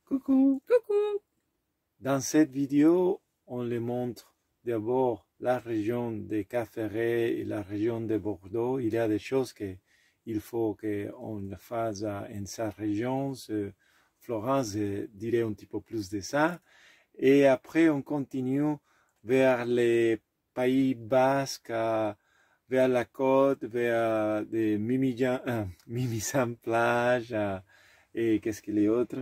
Coucou! Coucou! Dans cette vidéo, on les montre d'abord la région de Cap-Ferret et la région de Bordeaux. Il y a des choses qu'il faut qu'on fasse en sa région. Florence dirait un petit peu plus de ça. Et après, on continue vers les Pays Basques, vers la côte, vers des Mimizan plage. Et qu'est-ce qu'il y a autre?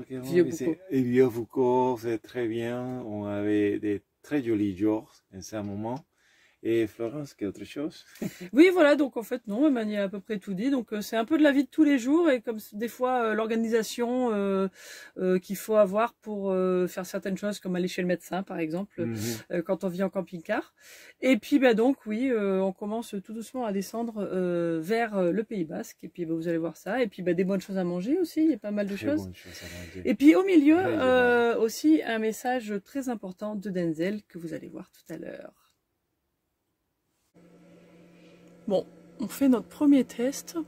Vieux-Boucau, c'est très bien. On avait des très jolis jours en ce moment. Et Florence, qu'est autre chose? Oui, voilà, donc en fait, non, Emmanuel a à peu près tout dit. Donc c'est un peu de la vie de tous les jours et comme des fois l'organisation qu'il faut avoir pour faire certaines choses, comme aller chez le médecin, par exemple, quand on vit en camping-car. Et puis, bah, donc, oui, on commence tout doucement à descendre vers le Pays Basque. Et puis, bah, vous allez voir ça. Et puis, bah, des bonnes choses à manger aussi. Il y a pas mal de choses. Et puis, au milieu, aussi, un message très important de Denzel que vous allez voir tout à l'heure. Bon, on fait notre premier test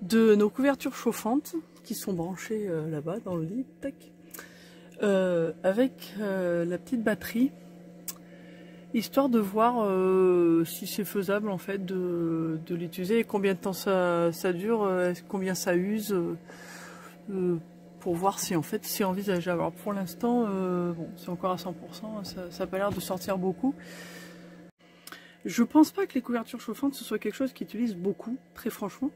de nos couvertures chauffantes qui sont branchées là-bas dans le lit, tac, avec la petite batterie, histoire de voir si c'est faisable en fait de l'utiliser et combien de temps ça dure, combien ça use, pour voir si en fait c'est envisageable. Alors pour l'instant, bon, c'est encore à 100%, ça n'a pas l'air de sortir beaucoup. Je pense pas que les couvertures chauffantes ce soit quelque chose qu'ils utilisent beaucoup, très franchement.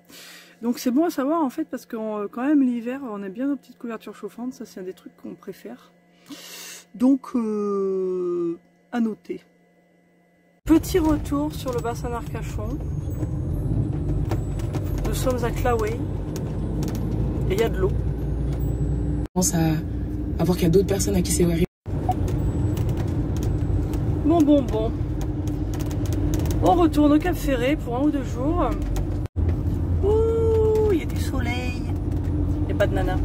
Donc c'est bon à savoir en fait parce que quand même l'hiver on aime bien nos petites couvertures chauffantes, ça c'est un des trucs qu'on préfère. Donc à noter. Petit retour sur le bassin d'Arcachon. Nous sommes à Claouet et il y a de l'eau. Je pense à voir qu'il y a d'autres personnes à qui c'est arrivé. Bon. On retourne au Cap Ferret pour 1 ou 2 jours. Ouh, il y a du soleil. Il n'y a pas de nana.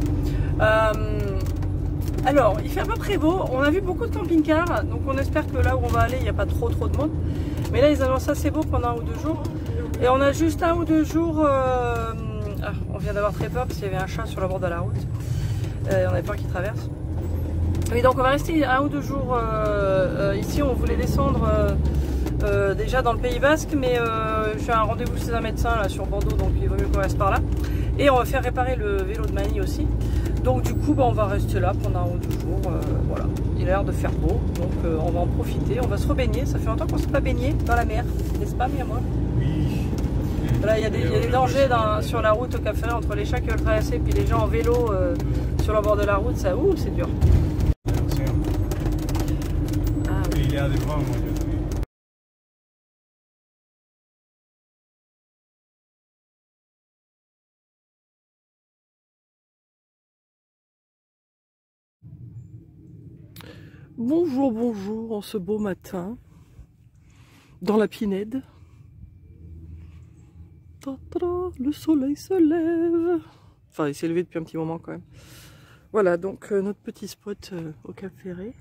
Alors, il fait à peu près beau. On a vu beaucoup de camping-cars. Donc on espère que là où on va aller, il n'y a pas trop de monde. Mais là, ils annoncent assez beau pendant 1 ou 2 jours. Et on a juste 1 ou 2 jours... on vient d'avoir très peur parce qu'il y avait un chat sur le bord de la route. On avait peur qu'il traverse. Et donc on va rester 1 ou 2 jours ici. On voulait descendre... déjà dans le Pays Basque, mais j'ai un rendez-vous chez un médecin là sur Bordeaux, donc il vaut mieux qu'on reste par là. Et on va faire réparer le vélo de Mani aussi. Donc du coup, bah, on va rester là pendant 1 ou 2 jours. Voilà, il a l'air de faire beau, donc on va en profiter. On va se rebaigner. Ça fait longtemps qu'on ne s'est pas baigné dans la mer, n'est-ce pas, moi? Oui. Voilà, il y a des dangers sur la route au Cap Ferret entre les chats qui veulent traverser et puis les gens en vélo sur le bord de la route. Ça, c'est dur. Ah, oui. Il y a des vents, moi. Bonjour, en ce beau matin, dans la Pinède. Le soleil se lève. Enfin, il s'est levé depuis un petit moment quand même. Voilà, donc notre petit spot au Cap Ferret.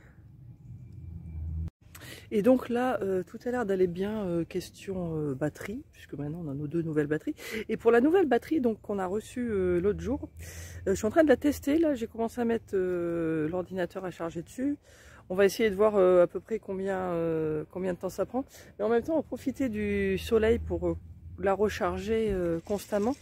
Et donc là, tout a l'air d'aller bien question batterie, puisque maintenant on a nos 2 nouvelles batteries. Et pour la nouvelle batterie donc qu'on a reçue l'autre jour, je suis en train de la tester. Là, j'ai commencé à mettre l'ordinateur à charger dessus. On va essayer de voir à peu près combien de temps ça prend. Mais en même temps, on va profiter du soleil pour la recharger constamment.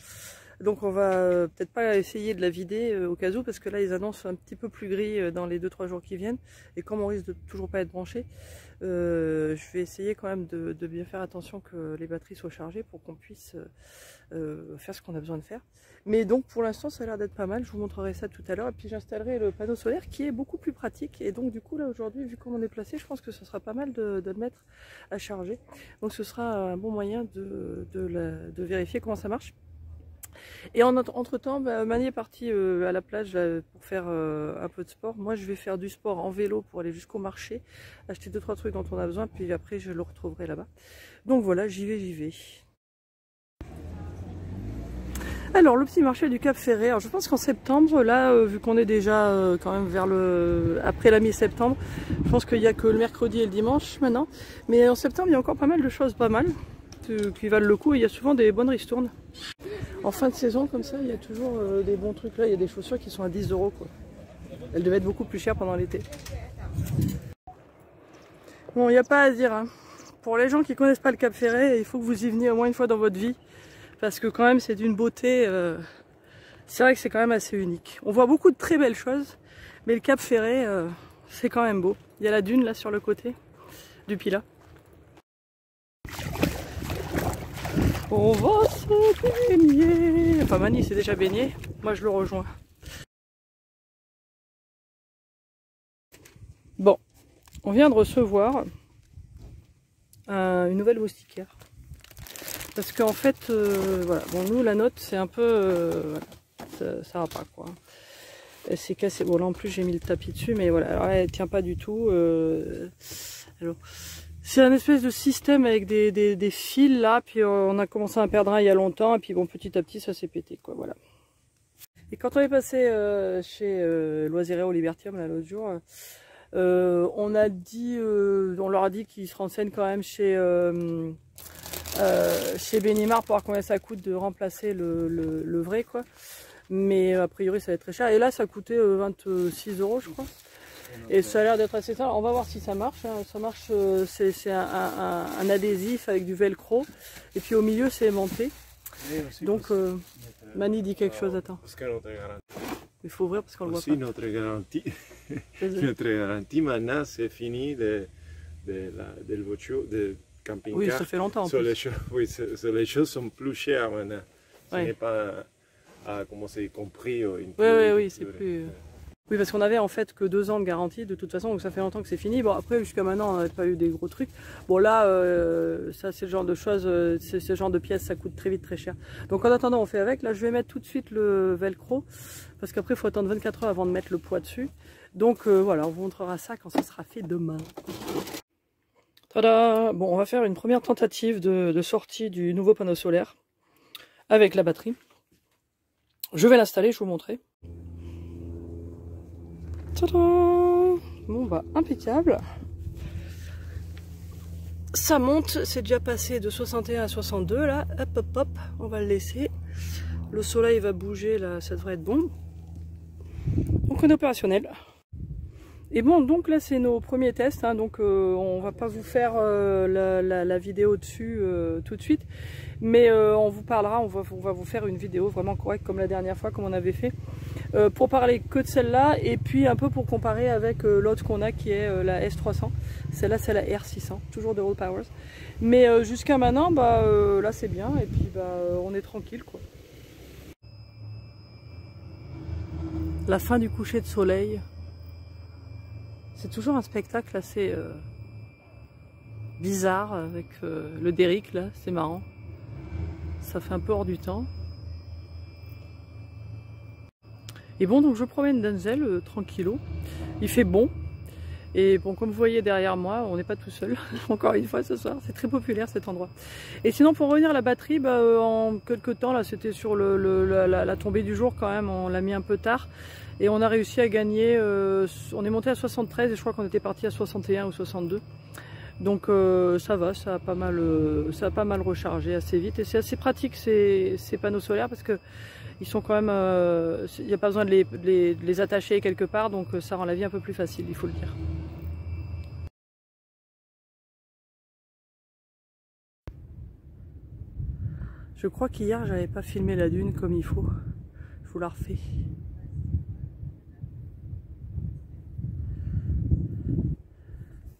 Donc on va peut-être pas essayer de la vider au cas où, parce que là ils annoncent un petit peu plus gris dans les 2-3 jours qui viennent. Et comme on risque de toujours pas être branché, je vais essayer quand même de bien faire attention que les batteries soient chargées pour qu'on puisse faire ce qu'on a besoin de faire. Mais donc pour l'instant ça a l'air d'être pas mal, je vous montrerai ça tout à l'heure. Et puis j'installerai le panneau solaire qui est beaucoup plus pratique. Et donc du coup là aujourd'hui, vu comment on est placé, je pense que ce sera pas mal de le mettre à charger. Donc ce sera un bon moyen de vérifier comment ça marche. Et entre temps, Mani est parti à la plage pour faire un peu de sport. Moi je vais faire du sport en vélo pour aller jusqu'au marché, acheter 2-3 trucs dont on a besoin, puis après je le retrouverai là-bas. Donc voilà, j'y vais. Alors le petit marché du Cap Ferret, alors je pense qu'en septembre, là vu qu'on est déjà quand même vers après la mi-septembre, je pense qu'il n'y a que le mercredi et le dimanche maintenant. Mais en septembre il y a encore pas mal de choses qui valent le coup et il y a souvent des bonnes ristournes. En fin de saison comme ça, il y a toujours des bons trucs là, il y a des chaussures qui sont à 10 € quoi. Elle devait être beaucoup plus chère pendant l'été. Bon, il n'y a pas à dire, hein. Pour les gens qui ne connaissent pas le Cap Ferret, il faut que vous y veniez au moins une fois dans votre vie. Parce que quand même c'est d'une beauté, c'est vrai que c'est quand même assez unique. On voit beaucoup de très belles choses, mais le Cap Ferret, c'est quand même beau. Il y a la dune là sur le côté du Pilat. On va se baigner. Enfin Mani s'est déjà baigné, moi je le rejoins. Bon, on vient de recevoir une nouvelle moustiquaire. Parce qu'en fait, voilà, bon nous la note c'est un peu, voilà, ça va pas quoi. Elle s'est cassée, bon là en plus j'ai mis le tapis dessus, mais voilà, alors elle tient pas du tout. Alors, c'est un espèce de système avec des fils là, puis on a commencé à perdre un il y a longtemps, et puis bon petit à petit ça s'est pété quoi, voilà. Et quand on est passé chez Loisiréo Libertium là l'autre jour, on a dit, on leur a dit qu'ils se renseignent quand même chez Benimar pour voir combien ça coûte de remplacer le vrai quoi, mais a priori ça va être très cher, et là ça coûtait 26 € je crois, et ça a l'air d'être assez simple. On va voir si ça marche, hein. Ça marche, c'est un adhésif avec du velcro, et puis au milieu c'est aimanté, donc Mani dit quelque chose, attends. Il faut ouvrir parce qu'on le voit pas. Notre garantie, notre garantie maintenant c'est fini de camping-car. Oui, ça fait longtemps en plus. Oui, les choses sont plus chères maintenant. Ce Ouais. n'est pas, comment c'est compris. Oui, c'est plus... Oui, parce qu'on avait en fait que 2 ans de garantie de toute façon, donc ça fait longtemps que c'est fini. Bon, après, jusqu'à maintenant, on n'avait pas eu des gros trucs. Bon, là, ça, c'est le genre de choses, c'est ce genre de pièces, ça coûte très vite, très cher. Donc, en attendant, on fait avec. Là, je vais mettre tout de suite le velcro, parce qu'après, il faut attendre 24 heures avant de mettre le poids dessus. Donc, voilà, on vous montrera ça quand ça sera fait demain. Tada! Bon, on va faire une première tentative de sortie du nouveau panneau solaire avec la batterie. Je vais l'installer, je vous montrer. Tada! Bon bah impeccable. Ça monte, c'est déjà passé de 61 à 62 là. Hop hop hop, on va le laisser. Le soleil va bouger là, ça devrait être bon. Donc on est opérationnel. Et bon, donc là c'est nos premiers tests, hein, donc on va pas vous faire la vidéo dessus tout de suite, mais on vous parlera, on va vous faire une vidéo vraiment correcte comme la dernière fois, comme on avait fait, pour parler que de celle-là, et puis un peu pour comparer avec l'autre qu'on a qui est la S300. Celle-là c'est la R600, toujours de Roll Powers. Mais jusqu'à maintenant, bah, là c'est bien, et puis bah, on est tranquille quoi. La fin du coucher de soleil. C'est toujours un spectacle assez bizarre avec le derrick là, c'est marrant. Ça fait un peu hors du temps. Et bon, donc je promène Denzel tranquillou. Il fait bon. Et bon, comme vous voyez derrière moi, on n'est pas tout seul. Encore une fois ce soir, c'est très populaire cet endroit. Et sinon, pour revenir à la batterie, bah, en quelques temps, là, c'était sur la tombée du jour quand même. On l'a mis un peu tard. Et on a réussi à gagner, on est monté à 73 et je crois qu'on était parti à 61 ou 62. Donc ça va, ça a pas mal rechargé assez vite. Et c'est assez pratique ces panneaux solaires parce que ils sont quand même, il n'y a pas besoin de les attacher quelque part, donc ça rend la vie un peu plus facile, il faut le dire. Je crois qu'hier j'avais pas filmé la dune comme il faut. Je vous la refais.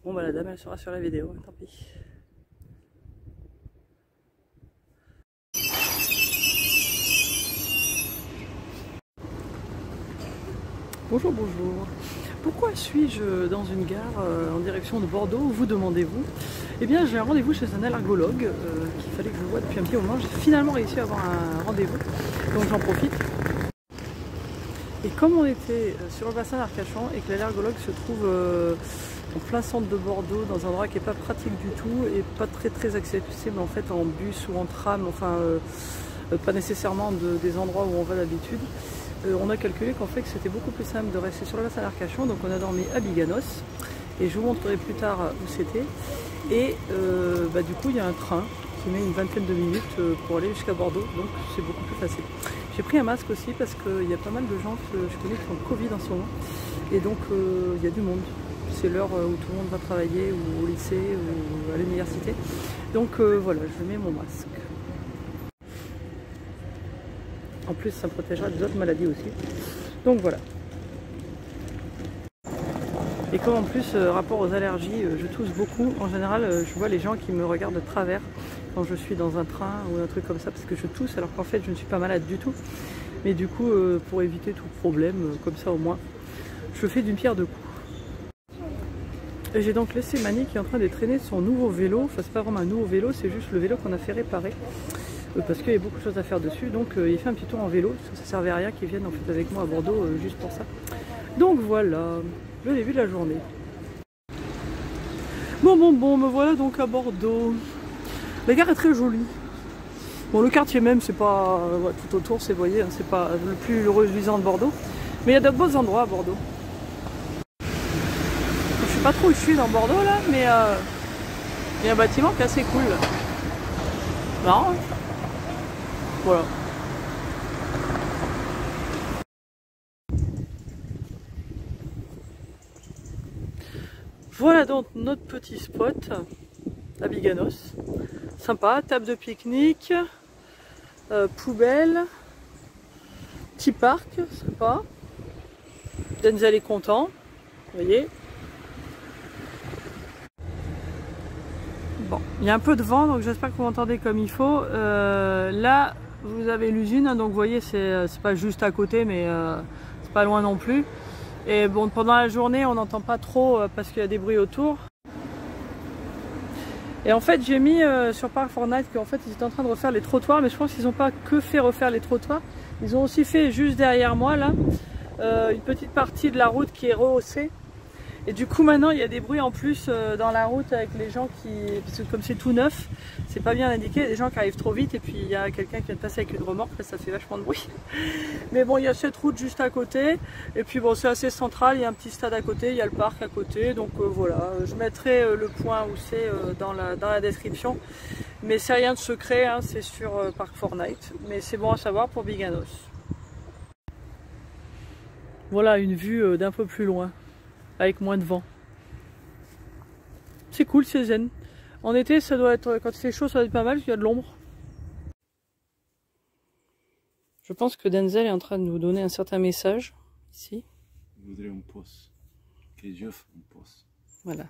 Bon bah la dame elle sera sur la vidéo, tant pis. Bonjour, bonjour. Pourquoi suis-je dans une gare en direction de Bordeaux, vous demandez-vous? Eh bien j'ai un rendez-vous chez un allergologue qu'il fallait que je vois depuis un petit moment. J'ai finalement réussi à avoir un rendez-vous, donc j'en profite. Et comme on était sur le bassin d'Arcachon et que l'allergologue se trouve en plein centre de Bordeaux, dans un endroit qui n'est pas pratique du tout et pas très accessible en fait en bus ou en tram, enfin pas nécessairement des endroits où on va d'habitude, on a calculé qu'en fait que c'était beaucoup plus simple de rester sur le bassin d'Arcachon, donc on a dormi à Biganos et je vous montrerai plus tard où c'était. Et du coup il y a un train qui met une vingtaine de minutes pour aller jusqu'à Bordeaux, donc c'est beaucoup plus facile. J'ai pris un masque aussi parce qu'il y a pas mal de gens que je connais qui ont le Covid en ce moment. Et donc il y a du monde. C'est l'heure où tout le monde va travailler, ou au lycée, ou à l'université. Donc voilà, je mets mon masque. En plus, ça me protégera des autres maladies aussi. Donc voilà. Et comme en plus, rapport aux allergies, je tousse beaucoup. En général, je vois les gens qui me regardent de travers quand je suis dans un train ou un truc comme ça, parce que je tousse alors qu'en fait je ne suis pas malade du tout. Mais du coup, pour éviter tout problème, comme ça au moins, je fais d'une pierre deux coups. J'ai donc laissé Mani qui est en train de traîner son nouveau vélo. Enfin, c'est pas vraiment un nouveau vélo, c'est juste le vélo qu'on a fait réparer. Parce qu'il y a beaucoup de choses à faire dessus. Donc il fait un petit tour en vélo. Ça servait à rien qu'il vienne en fait avec moi à Bordeaux juste pour ça. Donc voilà, le début de la journée. Bon, me voilà donc à Bordeaux. La gare est très jolie. Bon, le quartier même, c'est pas... ouais, tout autour, c'est, vous voyez, hein, c'est pas le plus reluisant de Bordeaux. Mais il y a de beaux endroits à Bordeaux. Je sais pas trop où je suis dans Bordeaux là, mais il y a un bâtiment qui est assez cool. Marrant, hein. Voilà. Voilà donc notre petit spot à Biganos. Sympa, table de pique-nique, poubelle, petit parc, sympa. Denzel est content, vous voyez. Bon, il y a un peu de vent, donc j'espère que vous m'entendez comme il faut. Là, vous avez l'usine, hein, donc vous voyez, c'est pas juste à côté, mais c'est pas loin non plus. Et bon, pendant la journée, on n'entend pas trop parce qu'il y a des bruits autour. Et en fait, j'ai mis sur Park Fortnite qu'en fait, ils étaient en train de refaire les trottoirs, mais je pense qu'ils n'ont pas que fait refaire les trottoirs. Ils ont aussi fait juste derrière moi, là, une petite partie de la route qui est rehaussée. Et du coup maintenant il y a des bruits en plus dans la route avec les gens qui... Parce que comme c'est tout neuf, c'est pas bien indiqué, il y a des gens qui arrivent trop vite et puis il y a quelqu'un qui vient de passer avec une remorque, là, ça fait vachement de bruit. Mais bon, il y a cette route juste à côté, et puis bon, c'est assez central, il y a un petit stade à côté, il y a le parc à côté, donc voilà, je mettrai le point où c'est dans la description. Mais c'est rien de secret, hein, c'est sur Park Fortnite, mais c'est bon à savoir pour Biganos. Voilà une vue d'un peu plus loin, avec moins de vent. C'est cool, c'est zen. En été, ça doit être, quand c'est chaud, ça doit être pas mal, parce qu'il y a de l'ombre. Je pense que Denzel est en train de nous donner un certain message, ici. Je voudrais un poste. Que j'offre un poste. Voilà.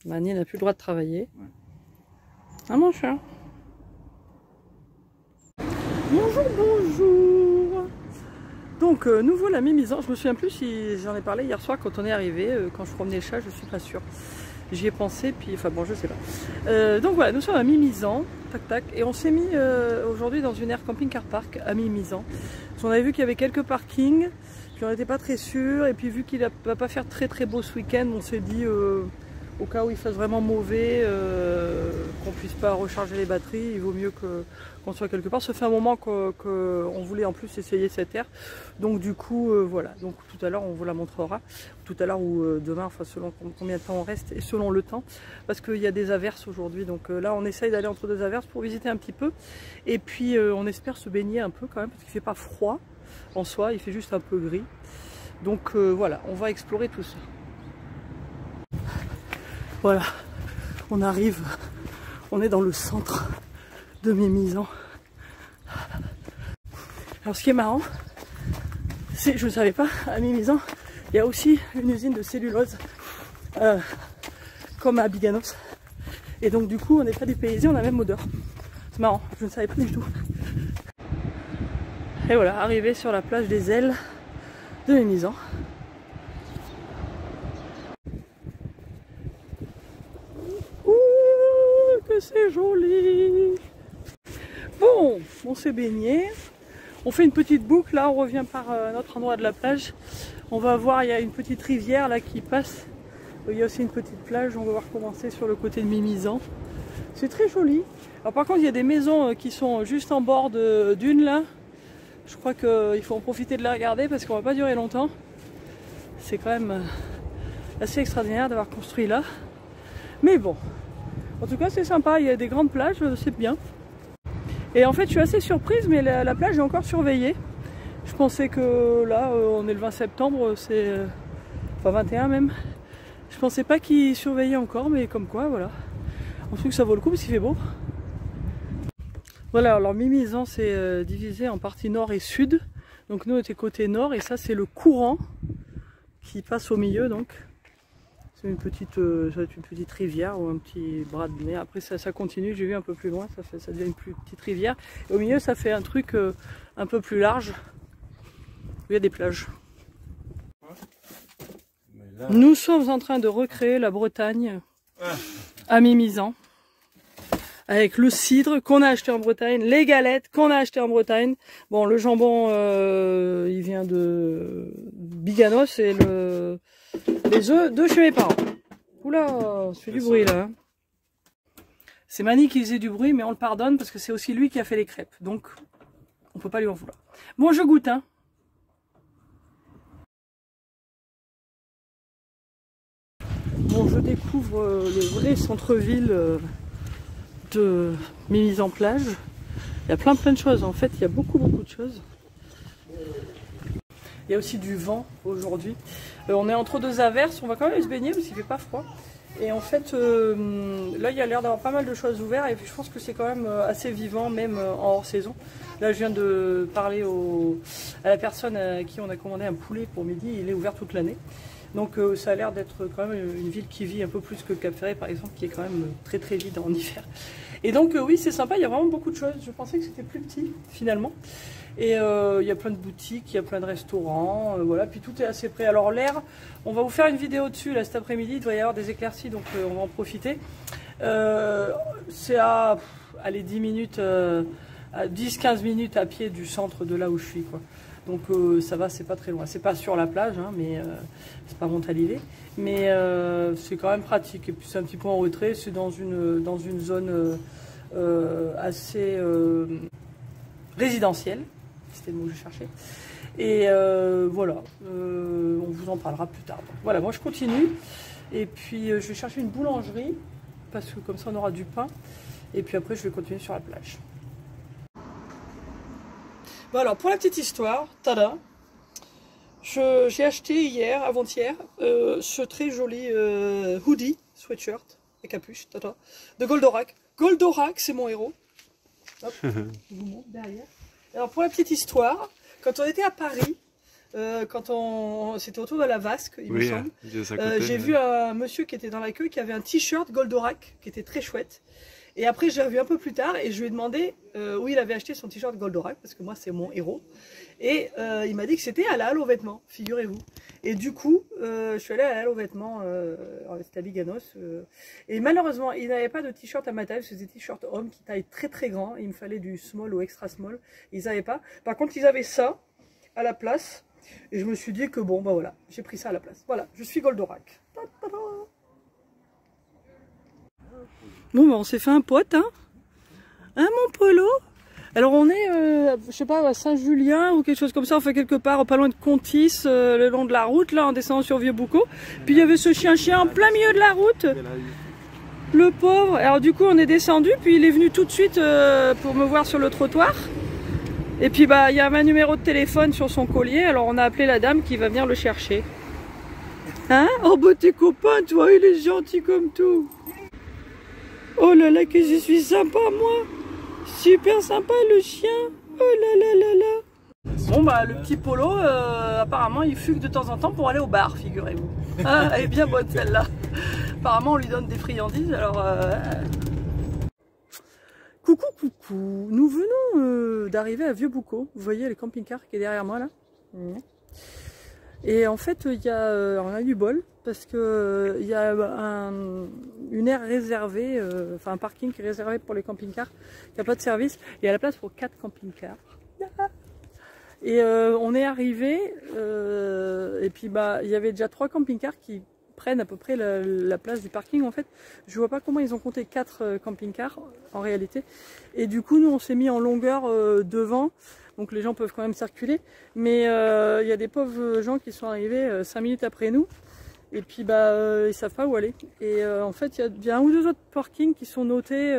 Mani n'a plus le droit de travailler. Ouais. Ah mon cher. Bonjour, bonjour. Donc, nouveau la mimizan. Je me souviens plus si j'en ai parlé hier soir quand on est arrivé. Quand je promenais le chat, je suis pas sûre. J'y ai pensé, puis enfin bon, je sais pas. Donc voilà, nous sommes à Mimizan, tac tac, et on s'est mis aujourd'hui dans une aire camping-car park à Mimizan. On avait vu qu'il y avait quelques parkings, puis on n'était pas très sûr, et puis vu qu'il va pas faire très beau ce week-end, on s'est dit au cas où il fasse vraiment mauvais, qu'on puisse pas recharger les batteries, il vaut mieux qu'on soit quelque part. Ça fait un moment qu'on voulait en plus essayer cette aire, donc du coup voilà, donc tout à l'heure on vous la montrera, tout à l'heure ou demain, enfin selon combien de temps on reste et selon le temps, parce qu'il y a des averses aujourd'hui, donc là on essaye d'aller entre deux averses pour visiter un petit peu, et puis on espère se baigner un peu quand même, parce qu'il fait pas froid en soi, il fait juste un peu gris, donc voilà, on va explorer tout ça. Voilà, on arrive, on est dans le centre de Mimizan. Alors ce qui est marrant, c'est, je ne savais pas, à Mimizan, il y a aussi une usine de cellulose, comme à Biganos. Et donc du coup, on n'est pas dépaysés, on a la même odeur. C'est marrant, je ne savais pas du tout. Et voilà, arrivé sur la plage des ailes de Mimizan. C'est joli. Bon, on s'est baigné, on fait une petite boucle, là on revient par notre endroit de la plage, on va voir, il y a une petette rivière là qui passe, il y a aussi une petite plage, on va voir comment c'est sur le côté de Mimizan, c'est très joli. Alors par contre il y a des maisons qui sont juste en bord de dune là, je crois qu'il faut en profiter de les regarder parce qu'on va pas durer longtemps, c'est quand même assez extraordinaire d'avoir construit là, mais bon. En tout cas c'est sympa, il y a des grandes plages, c'est bien. Et en fait je suis assez surprise, mais la plage est encore surveillée. Je pensais que là, on est le 20 septembre, c'est... enfin 21 même. Je pensais pas qu'ils surveillaient encore, mais comme quoi, voilà. On trouve que ça vaut le coup parce qu'il fait beau. Voilà, alors Mimizan c'est divisé en partie nord et sud. Donc nous on était côté nord et ça c'est le courant qui passe au milieu donc. C'est une petite, ça va être une petite rivière ou un petit bras de mer. Après ça continue, j'ai vu un peu plus loin, ça devient une plus petite rivière. Et au milieu ça fait un truc un peu plus large où il y a des plages. Nous sommes en train de recréer la Bretagne à Mimizan. Avec le cidre qu'on a acheté en Bretagne, les galettes qu'on a acheté en Bretagne. Bon, le jambon, il vient de Biganos et les œufs de chez mes parents. Oula, on se fait du bruit là. C'est Mani qui faisait du bruit, mais on le pardonne parce que c'est aussi lui qui a fait les crêpes. Donc, on peut pas lui en vouloir. Bon, je goûte, hein. Bon, je découvre le vrai centre-ville de Mimizan-Plage. Il y a plein de choses, en fait, il y a beaucoup de choses. Il y a aussi du vent aujourd'hui. On est entre deux averses, on va quand même aller se baigner parce qu'il fait pas froid. Et en fait, là il y a l'air d'avoir pas mal de choses ouvertes et je pense que c'est quand même assez vivant, même en hors saison. Là je viens de parler à la personne à qui on a commandé un poulet pour midi, il est ouvert toute l'année. Donc ça a l'air d'être quand même une ville qui vit un peu plus que Cap-Ferret par exemple, qui est quand même très vide en hiver. Et donc oui c'est sympa, il y a vraiment beaucoup de choses. Je pensais que c'était plus petit finalement. Et il y a plein de boutiques, il y a plein de restaurants, voilà, puis tout est assez près. Alors l'air, on va vous faire une vidéo dessus là cet après-midi, il doit y avoir des éclaircies donc on va en profiter. C'est à allez, 10 minutes, à 10-15 minutes à pied du centre de là où je suis quoi. Donc ça va, c'est pas très loin. C'est pas sur la plage, hein, mais c'est pas Montalivet. Mais c'est quand même pratique. Et puis c'est un petit peu en retrait, c'est dans une zone assez résidentielle. C'était le mot que je cherchais. Et voilà, on vous en parlera plus tard. Donc, voilà, moi je continue. Et puis je vais chercher une boulangerie, parce que comme ça on aura du pain. Et puis après je vais continuer sur la plage. Bon alors pour la petite histoire, tada, j'ai acheté hier, avant-hier, ce très joli hoodie, sweatshirt et capuche, tada, de Goldorak. Goldorak, c'est mon héros. Hop, je vous montre derrière. Alors pour la petite histoire, quand on était à Paris, c'était autour de la Vasque, il me semble, j'ai vu un monsieur qui était dans la queue qui avait un t-shirt Goldorak qui était très chouette. Et après, je l'ai revu un peu plus tard et je lui ai demandé où il avait acheté son t-shirt Goldorak, parce que moi, c'est mon héros. Et il m'a dit que c'était à la Halle aux vêtements, figurez-vous. Et du coup, je suis allée à la Halle aux vêtements, c'était à Biganos. Et malheureusement, il n'avait pas de t-shirt à ma taille, c'était des t-shirts hommes qui taillent très grand. Il me fallait du small ou extra small. Ils n'avaient pas. Par contre, ils avaient ça à la place. Et je me suis dit que bon, bah voilà, j'ai pris ça à la place. Voilà, je suis Goldorak. Bon, bah on s'est fait un pote, hein. Hein, mon Polo? Alors on est, je sais pas, à Saint-Julien ou quelque chose comme ça, enfin quelque part, pas loin de Contis, le long de la route, là, en descendant sur Vieux-Boucau. Puis il y avait ce chien en plein milieu de la route. Le pauvre. Alors du coup, on est descendu, puis il est venu tout de suite pour me voir sur le trottoir. Et puis bah, il y a un numéro de téléphone sur son collier, alors on a appelé la dame qui va venir le chercher. Hein? Oh bah t'es copain, toi, il est gentil comme tout. Oh là là, que je suis sympa, moi. Super sympa, le chien. Oh là là là là. Bon, bah, le petit Polo, apparemment, il fugue de temps en temps pour aller au bar, figurez-vous. Ah, elle est bien bonne, celle-là. Apparemment, on lui donne des friandises, alors... Coucou, coucou. Nous venons d'arriver à Vieux-Boucau. Vous voyez le camping-car qui est derrière moi, là. Et en fait, on a eu du bol parce que il y a une aire réservée, enfin un parking qui est réservé pour les camping-cars, qui n'a pas de service. Il y a la place pour 4 camping-cars. Et on est arrivé, et puis bah il y avait déjà 3 camping-cars qui prennent à peu près la place du parking en fait. Je vois pas comment ils ont compté 4 camping-cars en réalité. Et du coup, nous on s'est mis en longueur devant. Donc les gens peuvent quand même circuler, mais il y a des pauvres gens qui sont arrivés 5 minutes après nous, et puis bah ils savent pas où aller. Et en fait il y a un ou deux autres parkings qui sont notés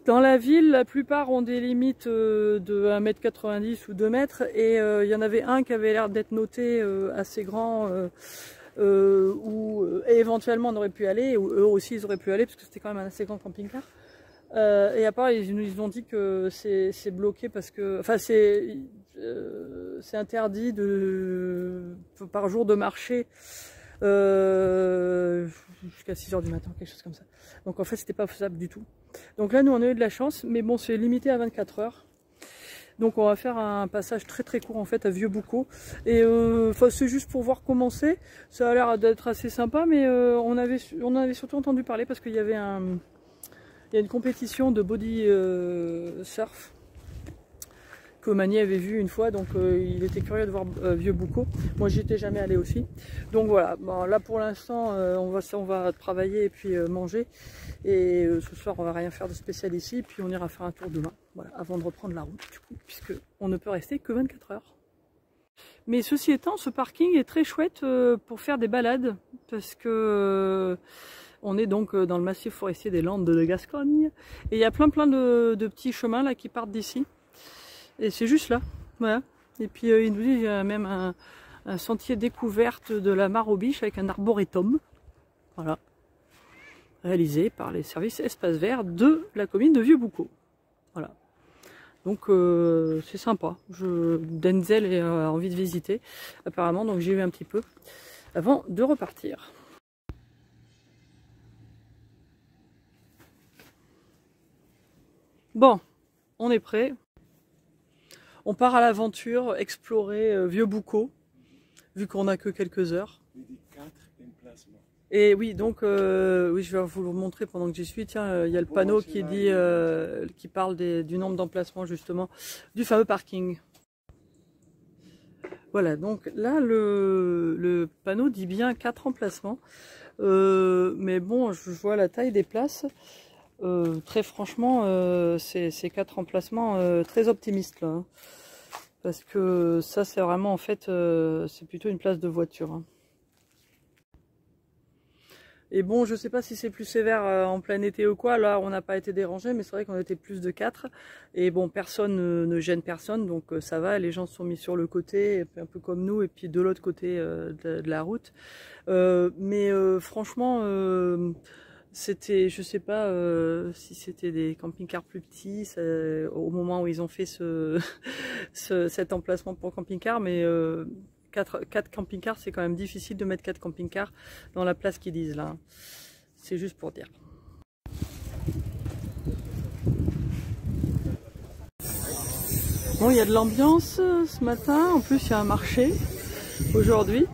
Dans la ville, la plupart ont des limites de 1,90 m ou 2 mètres, et il y en avait un qui avait l'air d'être noté assez grand, où éventuellement on aurait pu aller, ou eux aussi ils auraient pu aller, parce que c'était quand même un assez grand camping-car. Et à part, ils ont dit que c'est bloqué parce que, enfin c'est interdit par jour de marcher jusqu'à 6 h du matin, quelque chose comme ça. Donc en fait c'était pas faisable du tout. Donc là nous on a eu de la chance, mais bon c'est limité à 24 heures. Donc on va faire un passage très très court en fait à Vieux-Boucau. Et c'est juste pour voir comment c'est. Ça a l'air d'être assez sympa, mais on avait surtout entendu parler parce qu'il y avait il y a une compétition de body surf que Mani avait vu une fois, donc il était curieux de voir Vieux-Boucau. Moi j'y étais jamais allé aussi. Donc voilà, bon, là pour l'instant on va travailler et puis manger. Et ce soir on va rien faire de spécial ici, puis on ira faire un tour demain, voilà, avant de reprendre la route du coup, puisque on ne peut rester que 24 heures. Mais ceci étant, ce parking est très chouette pour faire des balades, parce que on est donc dans le massif forestier des Landes de Gascogne, et il y a plein de petits chemins là qui partent d'ici. Et c'est juste là, voilà. Et puis il nous dit qu'il y a même un sentier découverte de la mare aux biches avec un arboretum, voilà, réalisé par les services espaces verts de la commune de Vieux-Boucau. Voilà. Donc c'est sympa. Denzel a envie de visiter apparemment, donc j'y vais un petit peu avant de repartir. Bon, on est prêt. On part à l'aventure, explorer Vieux-Boucau, vu qu'on n'a que quelques heures. Et oui, donc oui, je vais vous le montrer pendant que j'y suis. Tiens, il y a le panneau qui dit, qui parle du nombre d'emplacements justement du fameux parking. Voilà, donc là le panneau dit bien 4 emplacements, mais bon, je vois la taille des places. Très franchement, c'est 4 emplacements très optimistes là, hein. Parce que ça c'est vraiment en fait c'est plutôt une place de voiture, hein. Et bon, je sais pas si c'est plus sévère en plein été ou quoi, là on n'a pas été dérangé, mais c'est vrai qu'on était plus de 4. Et bon, personne ne gêne personne, donc ça va, les gens se sont mis sur le côté, un peu comme nous, et puis de l'autre côté de la route. Mais franchement, c'était, je sais pas si c'était des camping-cars plus petits au moment où ils ont fait cet emplacement pour camping-car, mais 4 camping-cars, c'est quand même difficile de mettre 4 camping-cars dans la place qu'ils disent là. C'est juste pour dire. Bon, il y a de l'ambiance ce matin. En plus, il y a un marché aujourd'hui.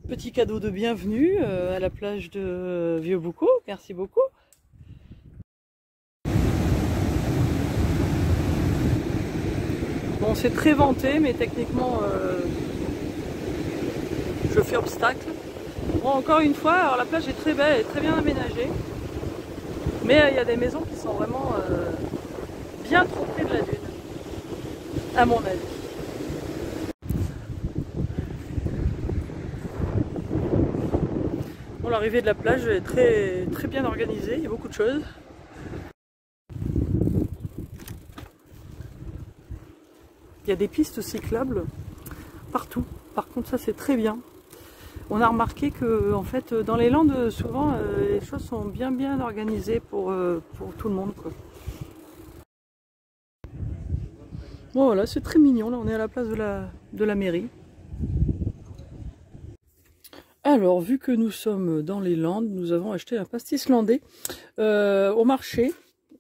Petit cadeau de bienvenue à la plage de Vieux-Boucau. Merci beaucoup. Bon, c'est très venté, mais techniquement, je fais obstacle. Bon, encore une fois, alors la plage est très belle, et très bien aménagée. Mais il y a des maisons qui sont vraiment bien trop près de la dune, à mon avis. Bon, l'arrivée de la plage est très bien organisée, il y a beaucoup de choses. Il y a des pistes cyclables partout. Par contre, ça c'est très bien. On a remarqué que en fait, dans les Landes, souvent, les choses sont bien organisées pour tout le monde, quoi. Bon voilà, c'est très mignon. Là, on est à la place de la mairie. Alors, vu que nous sommes dans les Landes, nous avons acheté un pastis landais au marché.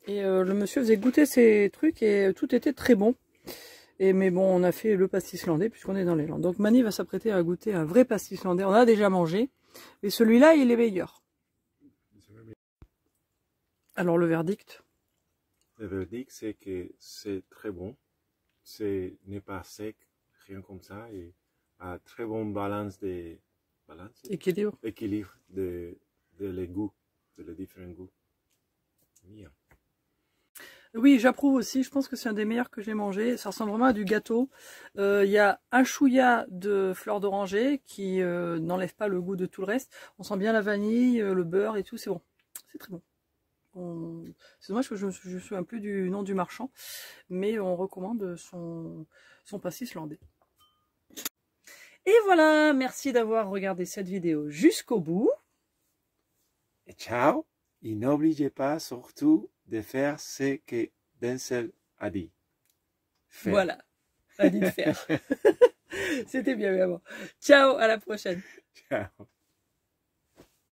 Et le monsieur faisait goûter ses trucs et tout était très bon. Mais bon, on a fait le pastis landais puisqu'on est dans les Landes. Donc Mani va s'apprêter à goûter un vrai pastis landais. On a déjà mangé. Et celui-là, il est meilleur. Alors le verdict? Le verdict, c'est que c'est très bon. Ce n'est pas sec, rien comme ça. Et a très bonne balance de... Équilibre de les goûts, de les différents goûts. Bien. Oui, j'approuve aussi. Je pense que c'est un des meilleurs que j'ai mangé. Ça ressemble vraiment à du gâteau. Il y a un chouïa de fleur d'oranger qui n'enlève pas le goût de tout le reste. On sent bien la vanille, le beurre et tout. C'est bon. C'est très bon. C'est dommage que je me souviens plus du nom du marchand. Mais on recommande son pastis landais. Et voilà. Merci d'avoir regardé cette vidéo jusqu'au bout. Et ciao. Et n'oubliez pas surtout de faire ce que Denzel a dit. Faire. Voilà, a dit de faire. C'était bien, bien bon. Ciao, à la prochaine. Ciao.